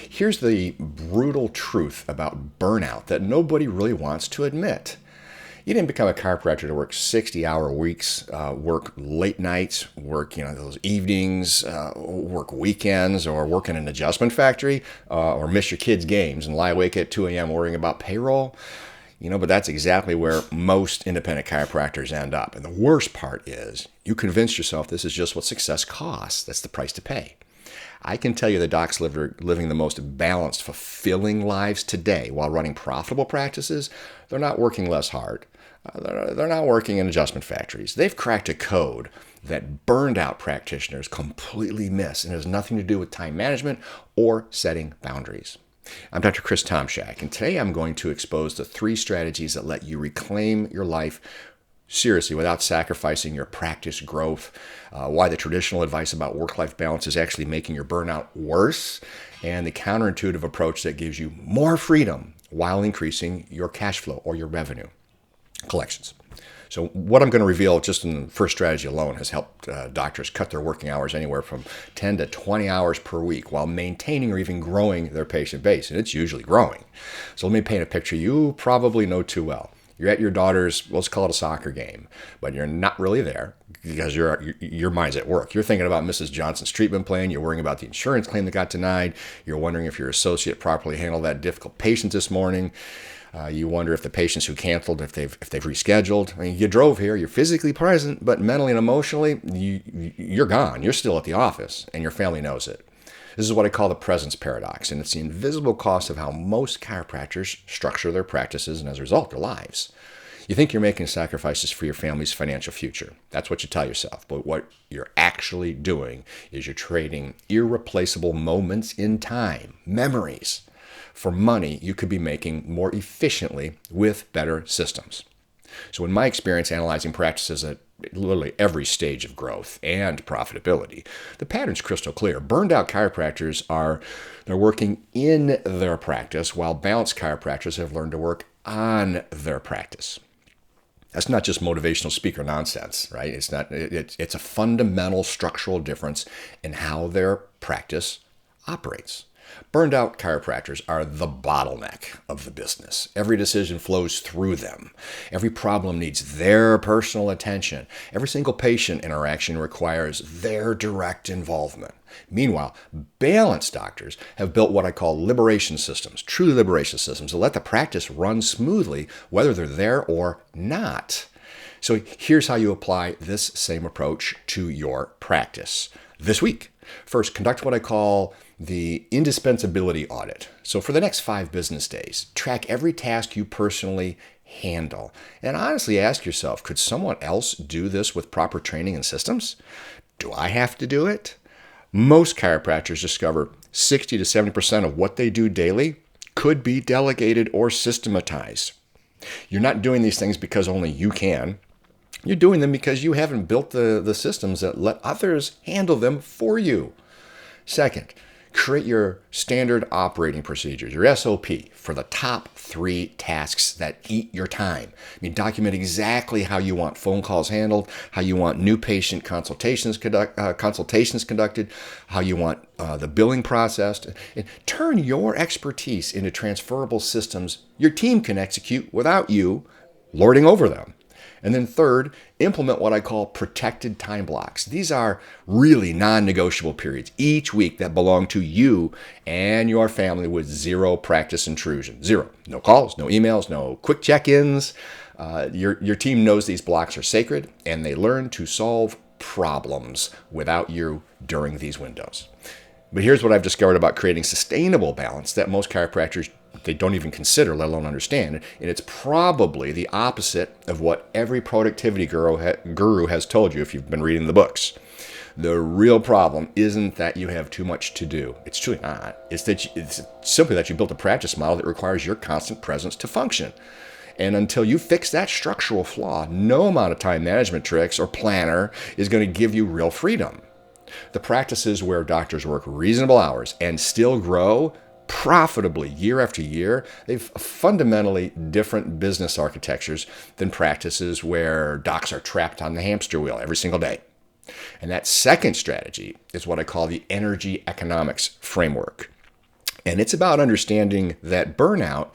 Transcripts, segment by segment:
Here's the brutal truth about burnout that nobody really wants to admit. You didn't become a chiropractor to work 60-hour weeks, work late nights, work those evenings, work weekends, or work in an adjustment factory, or miss your kids' games and lie awake at 2 a.m. worrying about payroll. But that's exactly where most independent chiropractors end up. And the worst part is you convince yourself this is just what success costs. That's the price to pay. I can tell you the docs living the most balanced, fulfilling lives today while running profitable practices. They're not working less hard. They're not working in adjustment factories. They've cracked a code that burned out practitioners completely miss and has nothing to do with time management or setting boundaries. I'm Dr. Chris Tomshack, and today I'm going to expose the 3 strategies that let you reclaim your life seriously without sacrificing your practice growth, why the traditional advice about work-life balance is actually making your burnout worse, and the counterintuitive approach that gives you more freedom while increasing your cash flow or your revenue collections. So what I'm going to reveal just in the first strategy alone has helped doctors cut their working hours anywhere from 10 to 20 hours per week while maintaining or even growing their patient base. And it's usually growing. So let me paint a picture you probably know too well. You're at your daughter's, let's call it a soccer game, but you're not really there because your mind's at work. You're thinking about Mrs. Johnson's treatment plan. You're worrying about the insurance claim that got denied. You're wondering if your associate properly handled that difficult patient this morning. You wonder if the patients who canceled, if they've rescheduled. I mean, you drove here, you're physically present, but mentally and emotionally, you're gone. You're still at the office, and your family knows it. This is what I call the presence paradox, and it's the invisible cost of how most chiropractors structure their practices and, as a result, their lives. You think you're making sacrifices for your family's financial future. That's what you tell yourself. But what you're actually doing is you're trading irreplaceable moments in time, memories, for money you could be making more efficiently with better systems. So in my experience analyzing practices at literally every stage of growth and profitability, the pattern's crystal clear. Burned out chiropractors they're working in their practice, while balanced chiropractors have learned to work on their practice. That's not just motivational speaker nonsense, right? It's a fundamental structural difference in how their practice operates. Burned out chiropractors are the bottleneck of the business. Every decision flows through them. Every problem needs their personal attention. Every single patient interaction requires their direct involvement. Meanwhile, balanced doctors have built what I call liberation systems, true liberation systems, to let the practice run smoothly, whether they're there or not. So here's how you apply this same approach to your practice this week. First, conduct what I call the indispensability audit. So for the next 5 business days, track every task you personally handle. And honestly ask yourself, could someone else do this with proper training and systems? Do I have to do it? Most chiropractors discover 60 to 70% of what they do daily could be delegated or systematized. You're not doing these things because only you can. You're doing them because you haven't built the systems that let others handle them for you. Second, create your standard operating procedures, your SOP, for the top 3 tasks that eat your time. Document exactly how you want phone calls handled, how you want new patient consultations conducted, how you want the billing processed. And turn your expertise into transferable systems your team can execute without you lording over them. And then third, implement what I call protected time blocks. These are really non-negotiable periods each week that belong to you and your family with 0 practice intrusion. 0. No calls, no emails, no quick check-ins. Your team knows these blocks are sacred, and they learn to solve problems without you during these windows. But here's what I've discovered about creating sustainable balance that most chiropractors they don't even consider, let alone understand. And it's probably the opposite of what every productivity guru has told you if you've been reading the books. The real problem isn't that you have too much to do. It's truly not. It's simply that you built a practice model that requires your constant presence to function. And until you fix that structural flaw, no amount of time management tricks or planner is going to give you real freedom. The practices where doctors work reasonable hours and still grow profitably year after year, they've fundamentally different business architectures than practices where docs are trapped on the hamster wheel every single day. And that second strategy is what I call the energy economics framework. And it's about understanding that burnout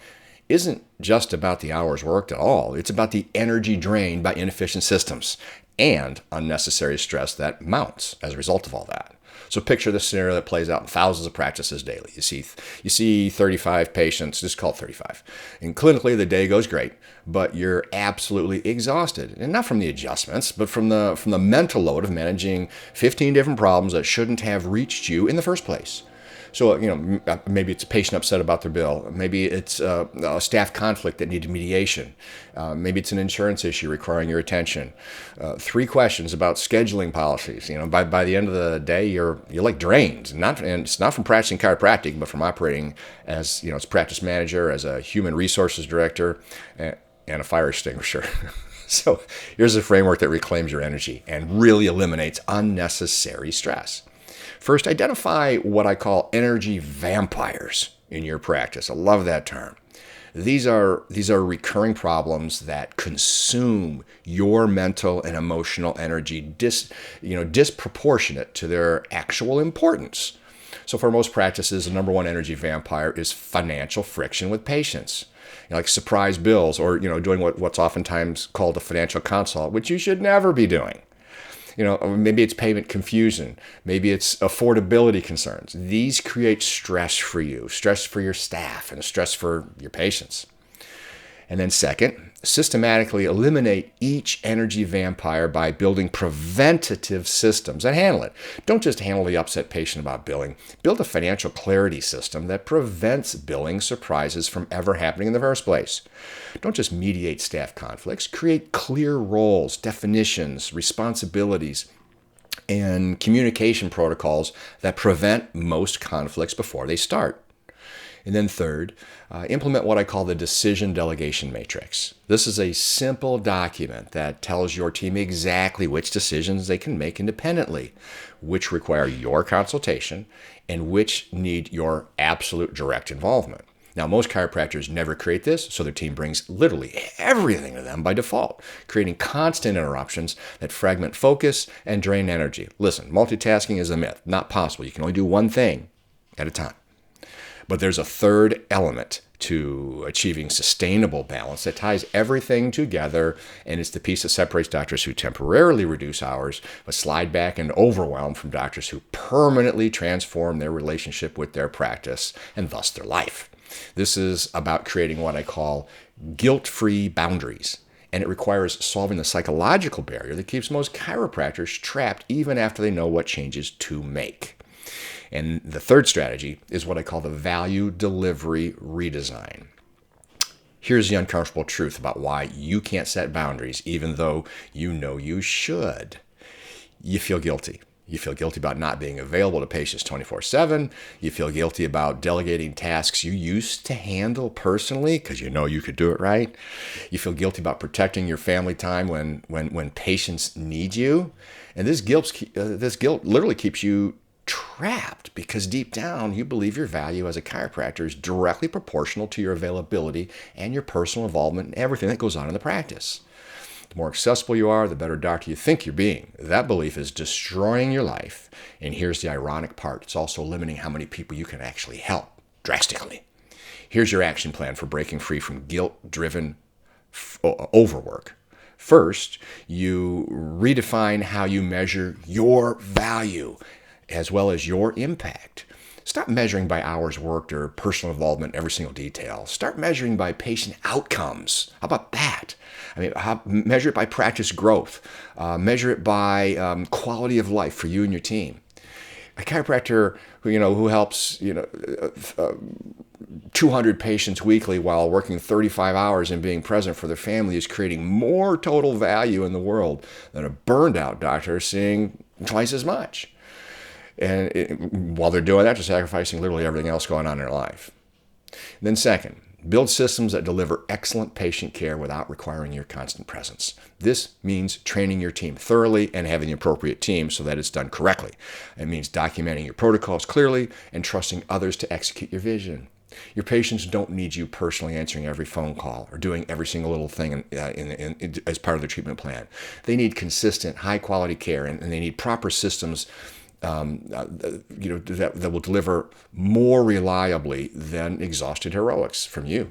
isn't just about the hours worked at all. It's about the energy drained by inefficient systems and unnecessary stress that mounts as a result of all that. So picture the scenario that plays out in thousands of practices daily. You see 35 patients, just call it 35. And clinically, the day goes great, but you're absolutely exhausted. And not from the adjustments, but from the mental load of managing 15 different problems that shouldn't have reached you in the first place. So, maybe it's a patient upset about their bill. Maybe it's a staff conflict that needed mediation. Maybe it's an insurance issue requiring your attention. 3 questions about scheduling policies. By the end of the day, you're like drained. And it's not from practicing chiropractic, but from operating as as practice manager, as a human resources director, and a fire extinguisher. So here's a framework that reclaims your energy and really eliminates unnecessary stress. First, identify what I call energy vampires in your practice. I love that term. These are recurring problems that consume your mental and emotional energy disproportionate to their actual importance. So for most practices, the number one energy vampire is financial friction with patients. Like surprise bills or doing what's oftentimes called a financial consult, which you should never be doing. Maybe it's payment confusion. Maybe it's affordability concerns. These create stress for you, stress for your staff, and stress for your patients. And then second, systematically eliminate each energy vampire by building preventative systems that handle it. Don't just handle the upset patient about billing. Build a financial clarity system that prevents billing surprises from ever happening in the first place. Don't just mediate staff conflicts. Create clear roles, definitions, responsibilities, and communication protocols that prevent most conflicts before they start. And then third, implement what I call the decision delegation matrix. This is a simple document that tells your team exactly which decisions they can make independently, which require your consultation, and which need your absolute direct involvement. Now, most chiropractors never create this, so their team brings literally everything to them by default, creating constant interruptions that fragment focus and drain energy. Listen, multitasking is a myth, not possible. You can only do one thing at a time. But there's a third element to achieving sustainable balance that ties everything together, and it's the piece that separates doctors who temporarily reduce hours, but slide back and overwhelm from doctors who permanently transform their relationship with their practice and thus their life. This is about creating what I call guilt-free boundaries, and it requires solving the psychological barrier that keeps most chiropractors trapped even after they know what changes to make. And the third strategy is what I call the value delivery redesign. Here's the uncomfortable truth about why you can't set boundaries, even though you know you should. You feel guilty. You feel guilty about not being available to patients 24/7. You feel guilty about delegating tasks you used to handle personally because you know you could do it right. You feel guilty about protecting your family time when patients need you. And this guilt literally keeps you trapped because deep down you believe your value as a chiropractor is directly proportional to your availability and your personal involvement in everything that goes on in the practice. The more accessible you are, the better doctor you think you're being. That belief is destroying your life. And here's the ironic part. It's also limiting how many people you can actually help drastically. Here's your action plan for breaking free from guilt-driven overwork. First, you redefine how you measure your value as well as your impact. Stop measuring by hours worked or personal involvement in every single detail. Start measuring by patient outcomes. How about that? Measure it by practice growth. Measure it by quality of life for you and your team. A chiropractor who helps 200 patients weekly while working 35 hours and being present for their family is creating more total value in the world than a burned out doctor seeing twice as much. And while they're doing that, they're sacrificing literally everything else going on in their life. And then second, build systems that deliver excellent patient care without requiring your constant presence. This means training your team thoroughly and having the appropriate team so that it's done correctly. It means documenting your protocols clearly and trusting others to execute your vision. Your patients don't need you personally answering every phone call or doing every single little thing as part of their treatment plan. They need consistent, high-quality care, and they need proper systems that will deliver more reliably than exhausted heroics from you.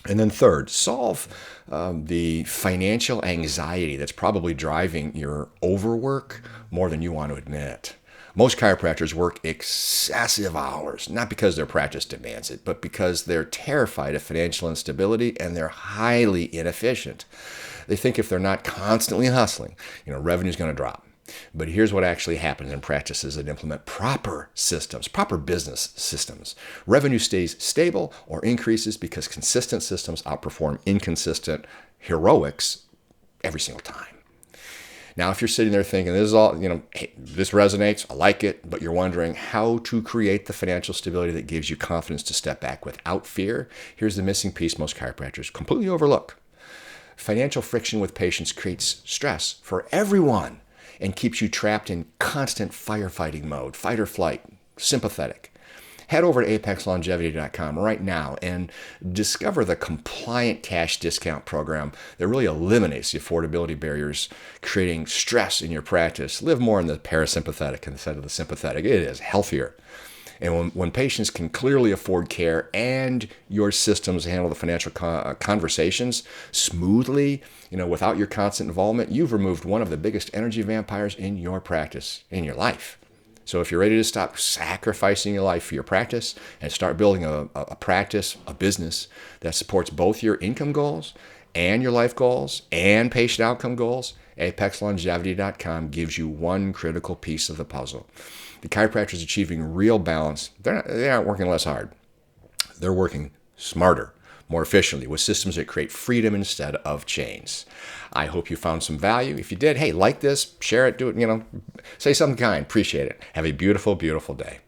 And then third, solve the financial anxiety that's probably driving your overwork more than you want to admit. Most chiropractors work excessive hours, not because their practice demands it, but because they're terrified of financial instability and they're highly inefficient. They think if they're not constantly hustling, revenue's going to drop. But here's what actually happens in practices that implement proper systems, proper business systems. Revenue stays stable or increases because consistent systems outperform inconsistent heroics every single time. Now, if you're sitting there thinking, this is all, hey, this resonates, I like it, but you're wondering how to create the financial stability that gives you confidence to step back without fear, here's the missing piece most chiropractors completely overlook. Financial friction with patients creates stress for everyone and keeps you trapped in constant firefighting mode, fight or flight, sympathetic. Head over to apexlongevity.com right now and discover the compliant cash discount program that really eliminates the affordability barriers, creating stress in your practice. Live more in the parasympathetic instead of the sympathetic. It is healthier. And when patients can clearly afford care and your systems handle the financial conversations smoothly, without your constant involvement, you've removed one of the biggest energy vampires in your practice, in your life. So if you're ready to stop sacrificing your life for your practice and start building a practice, a business that supports both your income goals and your life goals and patient outcome goals, apexlongevity.com gives you one critical piece of the puzzle. The chiropractors achieving real balance, they aren't working less hard. They're working smarter, more efficiently, with systems that create freedom instead of chains. I hope you found some value. If you did, hey, like this, share it, do it, say something kind. Appreciate it. Have a beautiful, beautiful day.